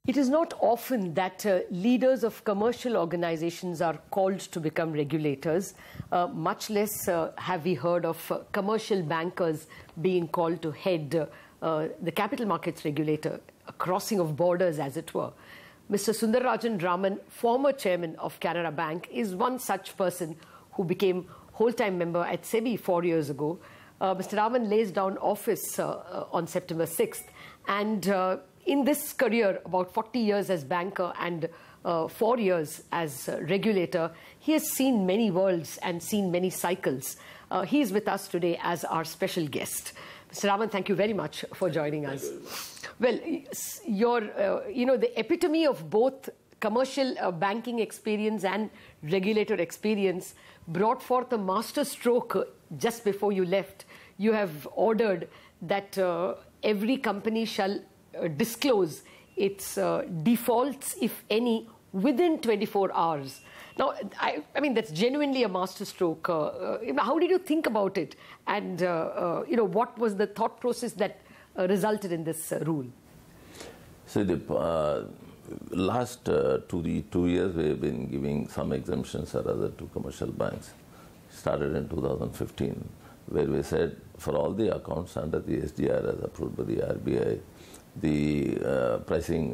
It is not often that leaders of commercial organizations are called to become regulators, much less have we heard of commercial bankers being called to head the capital markets regulator, a crossing of borders as it were. Mr. Sundararajan Raman, former chairman of Canara Bank, is one such person who became whole-time member at Sebi 4 years ago. Mr. Raman lays down office on September 6th, and in this career, about 40 years as banker and 4 years as regulator, he has seen many worlds and seen many cycles. He is with us today as our special guest. Mr. Raman, thank you very much for joining us. Well, you're, the epitome of both commercial banking experience and regulator experience brought forth a masterstroke just before you left. You have ordered that every company shall disclose its defaults, if any, within 24 hours. Now, I mean, that's genuinely a masterstroke. How did you think about it? And, what was the thought process that resulted in this rule? So the last 2 years, we've been giving some exemptions or other to commercial banks. Started in 2015, where we said for all the accounts under the SDR as approved by the RBI, the pricing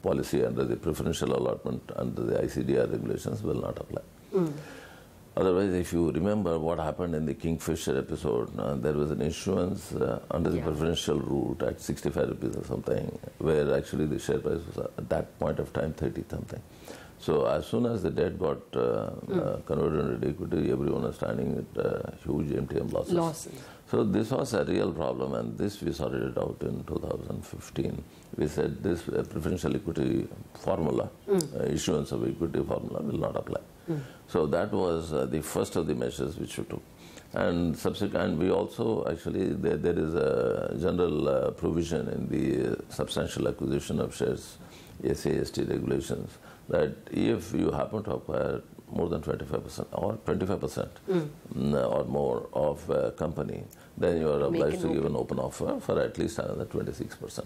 policy under the preferential allotment under the ICDR regulations will not apply. Otherwise, if you remember what happened in the Kingfisher episode, there was an issuance under the preferential route at 65 rupees or something, where actually the share price was at that point of time 30 something. So as soon as the debt got converted into equity, everyone was standing at huge MTM losses. So this was a real problem, and this we sorted it out in 2015. We said this preferential equity formula, issuance of equity formula will not apply. So that was the first of the measures which we took. And subsequent, we also actually, there is a general provision in the substantial acquisition of shares, SAST regulations, that if you happen to acquire more than 25% or 25% or more of a company, then you are obliged to give an open offer for at least another 26%.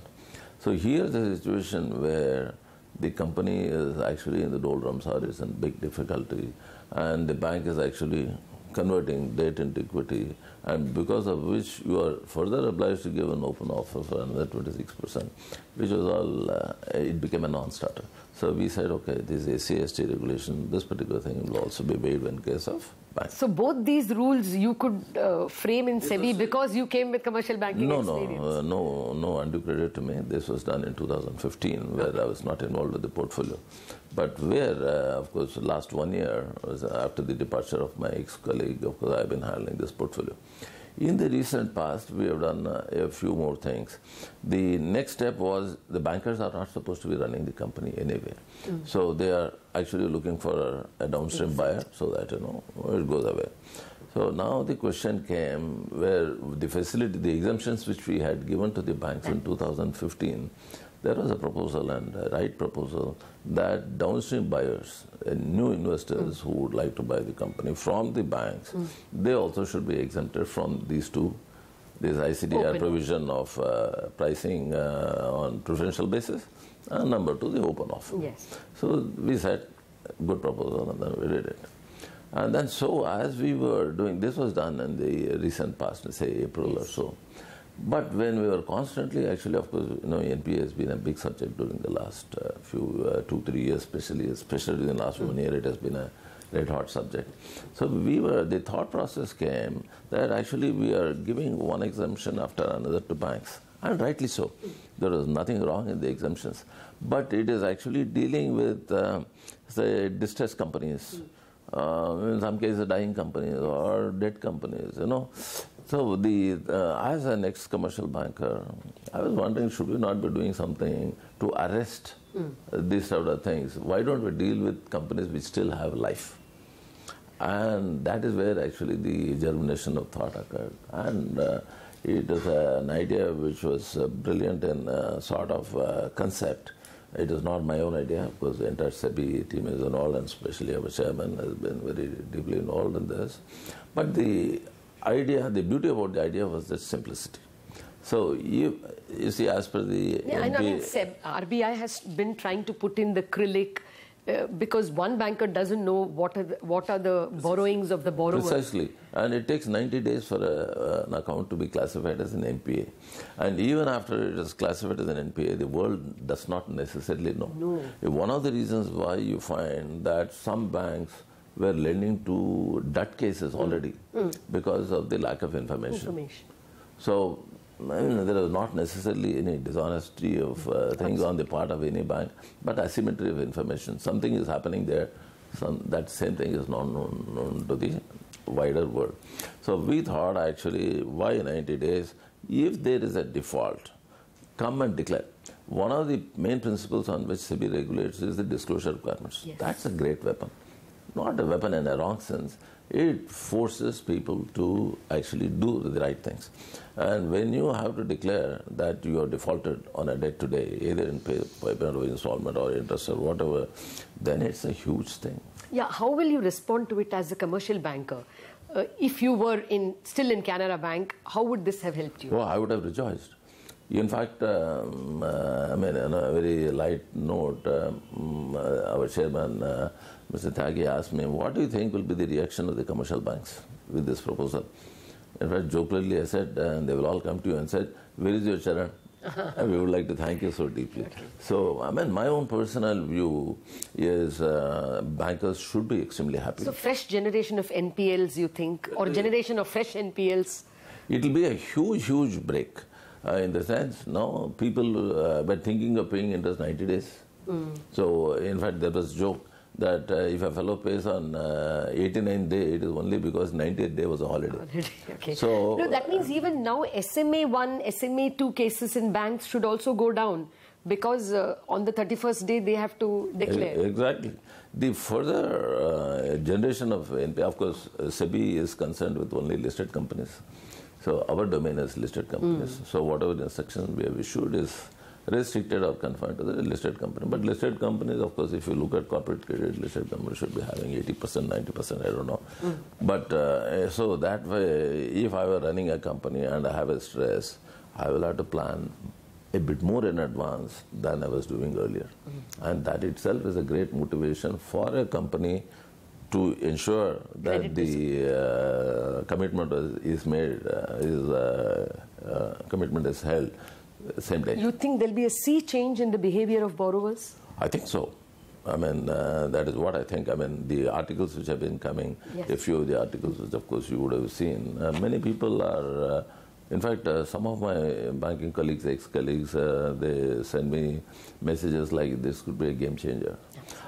So here is a situation where the company is actually in the doldrums or is in big difficulty, and the bank is actually converting debt into equity, and because of which you are further obliged to give an open offer for another 26%, which was all, it became a non-starter. So we said, okay, this is a CST regulation, this particular thing will also be waived in case of banks. So both these rules you could frame in Sebi because you came with commercial banking experience? No undue credit to me. This was done in 2015, where I was not involved with the portfolio. But where, of course, last 1 year, was after the departure of my ex-colleague, of course, I've been handling this portfolio. In the recent past, we have done a few more things. The next step was the bankers are not supposed to be running the company anyway. So they are actually looking for a downstream buyer so that, it goes away. So now the question came where the facility, the exemptions which we had given to the banks in 2015, there was a proposal, and a right proposal, that downstream buyers, new investors who would like to buy the company from the banks, they also should be exempted from these two, this ICDR provision of pricing on preferential basis, and number two, the open offer. Yes. So we said, good proposal, and then we did it. And then so as we were doing, this was done in the recent past, say April or so. But when we were constantly, actually, of course, NPA has been a big subject during the last few 2-3 years, especially in the last 1 year, it has been a red hot subject. So the thought process came that actually we are giving one exemption after another to banks, and rightly so. There was nothing wrong in the exemptions, but it is actually dealing with, say, distressed companies, in some cases dying companies or dead companies, So as an ex-commercial banker, I was wondering, should we not be doing something to arrest these sort of things? Why don't we deal with companies which still have life? And that is where actually the germination of thought occurred. And it is an idea which was brilliant in sort of concept. It is not my own idea, because the entire Sebi team is involved, and especially our chairman has been very deeply involved in this. But the idea, the beauty about the idea was its simplicity. So you see, as per the I mean, RBI has been trying to put in the acrylic because one banker doesn't know what are the borrowings of the borrower. Precisely. And it takes 90 days for an account to be classified as an NPA. And even after it is classified as an NPA, the world does not necessarily know. No. One of the reasons why you find that some banks were lending to debt cases already because of the lack of information. So, I mean, there is not necessarily any dishonesty of things on the part of any bank, but asymmetry of information. Something is happening there, that same thing is not known to the wider world. So we thought actually, why 90 days? If there is a default, come and declare. One of the main principles on which Sebi regulates is the disclosure requirements. Yes. That's a great weapon. Not a weapon in a wrong sense. It forces people to actually do the right things. And when you have to declare that you are defaulted on a debt today, either in payment of installment or interest or whatever, then it's a huge thing. Yeah, how will you respond to it as a commercial banker? If you were still in Canara Bank, how would this have helped you? Well, I would have rejoiced. In fact, I mean, on a very light note, our chairman, Mr. Tyagi, asked me, what do you think will be the reaction of the commercial banks with this proposal? In fact, jokingly I said, they will all come to you and said, where is your Charan? And we would like to thank you so deeply. Okay. So, I mean, my own personal view is bankers should be extremely happy. So, fresh generation of NPLs, you think, or generation of fresh NPLs? It will be a huge, huge break. In the sense, now people were thinking of paying interest 90 days. So, in fact, there was a joke that if a fellow pays on 89th day, it is only because 90th day was a holiday. Okay. So, no, that means even now SMA 1, SMA 2 cases in banks should also go down because on the 31st day they have to declare. Exactly. The further generation of NPA, of course, Sebi is concerned with only listed companies. So our domain is listed companies. So whatever instructions we have issued is restricted or confined to the listed company. But listed companies, of course, if you look at corporate credit, listed companies should be having 80%, 90%, I don't know. But so that way, if I were running a company and I have a stress, I will have to plan a bit more in advance than I was doing earlier. And that itself is a great motivation for a company to ensure that the commitment is made, commitment is held same day. You think there'll be a sea change in the behavior of borrowers? I think so. I mean, that is what I think. I mean, the articles which have been coming, a few of the articles which, of course, you would have seen, many people are, in fact, some of my banking colleagues, ex-colleagues, they send me messages like this could be a game changer.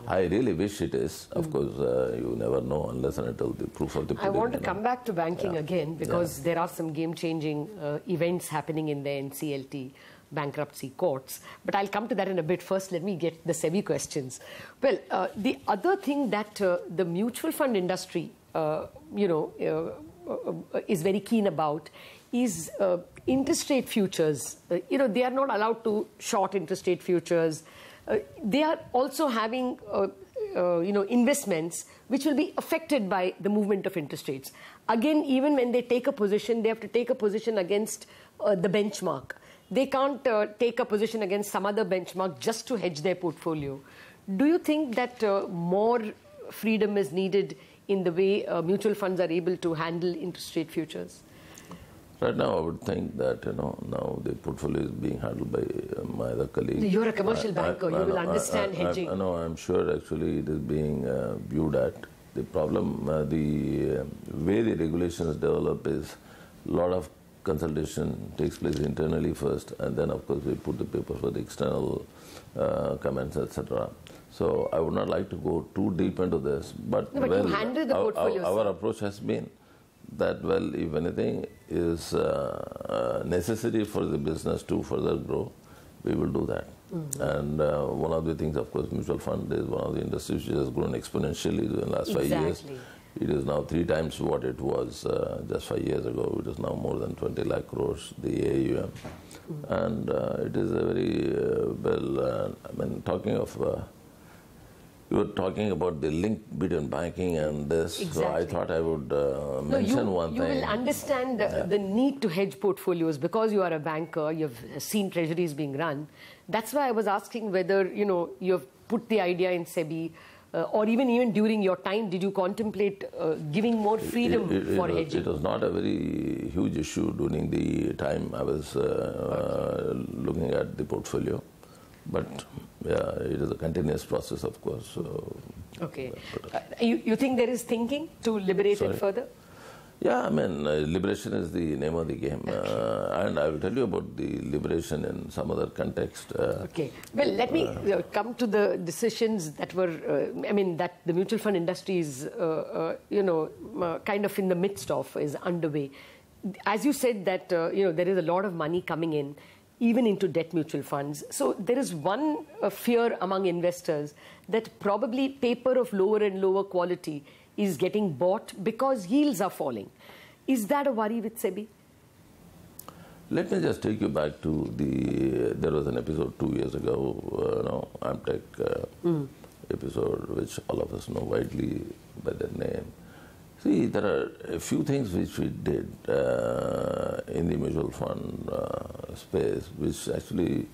I really wish it is. Of course, you never know unless and until the proof of the pudding. I want to come back to banking again because there are some game-changing events happening in the NCLT bankruptcy courts. But I'll come to that in a bit. First, let me get the Sebi questions. Well, the other thing that the mutual fund industry, is very keen about is interest rate futures. They are not allowed to short interest rate futures. They are also having, investments which will be affected by the movement of interest rates. Again, even when they take a position, they have to take a position against the benchmark. They can't take a position against some other benchmark just to hedge their portfolio. Do you think that more freedom is needed in the way mutual funds are able to handle interest rate futures? Right now, I would think that, now the portfolio is being handled by my other colleague. You're a commercial banker. You will understand hedging. I know, I'm sure actually it is being viewed at. The problem, the way the regulations develop is a lot of consultation takes place internally first, and then, of course, we put the paper for the external comments, etc. So I would not like to go too deep into this. But you handle the portfolio. Our approach has been that, well, if anything is necessary for the business to further grow, we will do that. And one of the things, of course, mutual fund is one of the industries which has grown exponentially in the last 5 years. It is now 3 times what it was just 5 years ago. It is now more than 20 lakh crores, the AUM. And it is a very talking of You were talking about the link between banking and this, Exactly. so I thought I would mention one thing. You will understand the need to hedge portfolios because you are a banker, you've seen treasuries being run. That's why I was asking whether, you've put the idea in Sebi, or even during your time, did you contemplate giving more freedom for hedging? It was not a very huge issue during the time I was looking at the portfolio. But yeah, it is a continuous process, of course. So, okay. You think there is thinking to liberate it further? Yeah, I mean, liberation is the name of the game. And I will tell you about the liberation in some other context. Okay. Well, let me come to the decisions that were, that the mutual fund industry is, kind of in the midst of, is underway. As you said that, there is a lot of money coming in, even into debt mutual funds. So there is one fear among investors that probably paper of lower and lower quality is getting bought because yields are falling. Is that a worry with Sebi? Let me just take you back to there was an episode 2 years ago, Amtech episode, which all of us know widely by that name. See, there are a few things which we did in the mutual fund space, which actually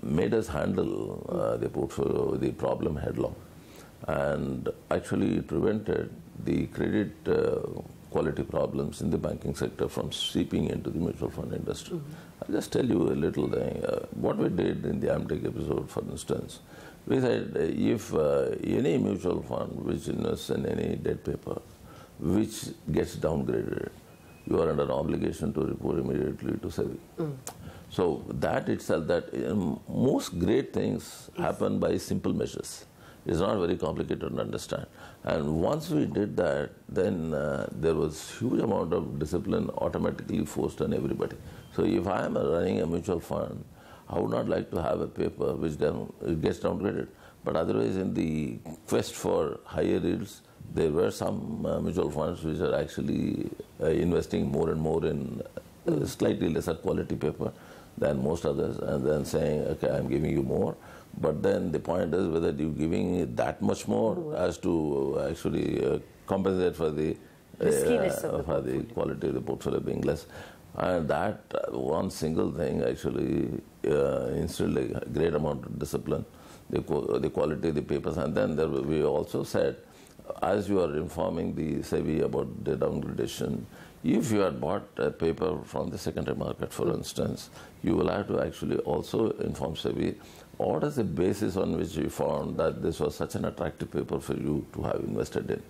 made us handle the portfolio, the problem headlong, and actually prevented the credit quality problems in the banking sector from seeping into the mutual fund industry. I'll just tell you a little thing. What we did in the Amtech episode, for instance, we said if any mutual fund which invests in any debt paper which gets downgraded, you are under an obligation to report immediately to Sebi. So that itself, most great things happen by simple measures. It's not very complicated to understand. And once we did that, then there was huge amount of discipline automatically forced on everybody. So if I am running a mutual fund, I would not like to have a paper which it gets downgraded. But otherwise, in the quest for higher yields, there were some mutual funds which are actually investing more and more in slightly lesser quality paper than most others, and then saying, okay, I'm giving you more. But then the point is whether you're giving that much more as to actually compensate for the quality of the portfolio being less. And that one single thing actually instilled a great amount of discipline, the quality of the papers. And then we also said, as you are informing the Sebi about the downgradation, if you had bought a paper from the secondary market, for instance, you will have to actually also inform Sebi what is the basis on which you found that this was such an attractive paper for you to have invested in.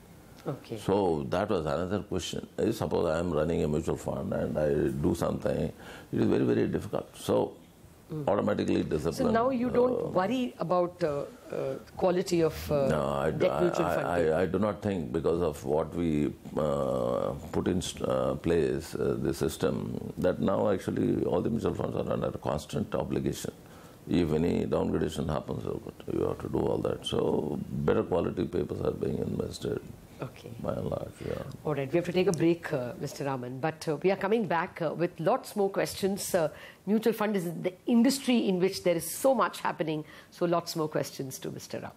Okay. So that was another question. Suppose I am running a mutual fund and I do something, it is very, very difficult. So automatically discipline. So now you don't worry about quality of debt mutual fund? I do not think, because of what we put in place, the system, that now actually all the mutual funds are under constant obligation. If any downgradation happens, you have to do all that. So better quality papers are being invested. Okay. By and large, yeah. All right, we have to take a break, Mr. Raman, but we are coming back with lots more questions. Mutual fund is the industry in which there is so much happening, so lots more questions to Mr. Raman.